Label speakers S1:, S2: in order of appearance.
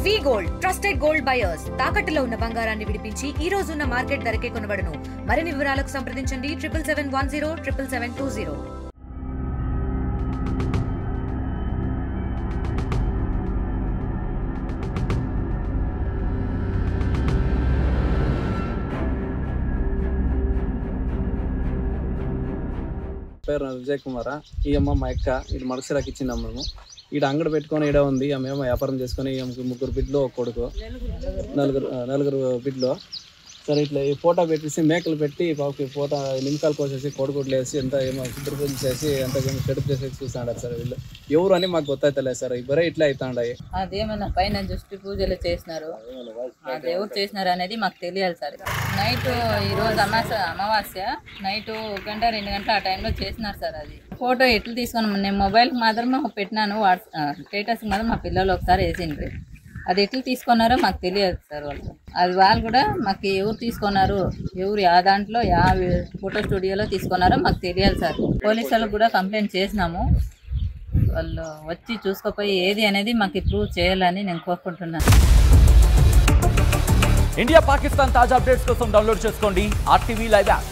S1: వి gold trusted gold buyers తాకట్టులో ఉన్న బంగారాన్ని విడిపించి ఈ రోజు ఉన్న మార్కెట్ ధరకే కొనబడును. మరిన్ని వివరాలకు సంప్రదించండి 7771077720.
S2: పేరు విజయ్ కుమార్. ఈ అమ్మ మా అక్క ఇది మడసిరాకి ఇచ్చింది. మేము ఈడ అంగడి పెట్టుకొని ఈడ ఉంది. మేము వ్యాపారం చేసుకొని ముగ్గురు బిడ్డలు ఒక కొడుకు, నలుగురు బిడ్డలు. సరే ఇట్లా ఈ ఫోటో పెట్టేసి మేకలు పెట్టి పాపకి ఫోటో నిమ్మకాయలు కోసేసి కొడుకుట్లు వేసి ఎంత ఏమో శుద్ధ పూజలు చేసి ఎంత చెడుపు చేసేసి చూస్తాడు సార్. వీళ్ళు ఎవరు అని మాకు గుర్తవుతలేదు సార్. ఇవరే ఇట్లా అవుతాయి.
S3: అదేమన్నా పైన జస్ట్ పూజలు చేసినారు, అది ఎవరు చేసినారు అనేది మాకు తెలియాలి సార్. నైట్ ఈరోజు అమావాస్య నైట్ 1 గంట 2 గంటల ఆ టైంలో చేసినారు సార్. అది ఫోటో ఎట్లు తీసుకున్నాం, నేను మొబైల్కి మాత్రమే పెట్టినాను, స్టేటస్కి మాత్రం మా పిల్లలు ఒకసారి వేసిండ్రు. అది ఎట్లు తీసుకున్నారో మాకు తెలియదు సార్. వాళ్ళు కూడా మాకు ఎవరు తీసుకున్నారు, ఎవరు ఆ దాంట్లో ఫోటో స్టూడియోలో తీసుకున్నారో మాకు తెలియాలి సార్. పోలీసు వాళ్ళకి కూడా కంప్లైంట్ చేసినాము. వాళ్ళు వచ్చి చూసుకోపోయి ఏది అనేది మాకు ప్రూవ్ చేయాలని నేను కోరుకుంటున్నాను.
S4: ఇండియా పాకిస్తాన్ తాజా అప్డేట్స్ కోసం డౌన్లోడ్ చేసుకోండి RTV లైవ్ యాప్.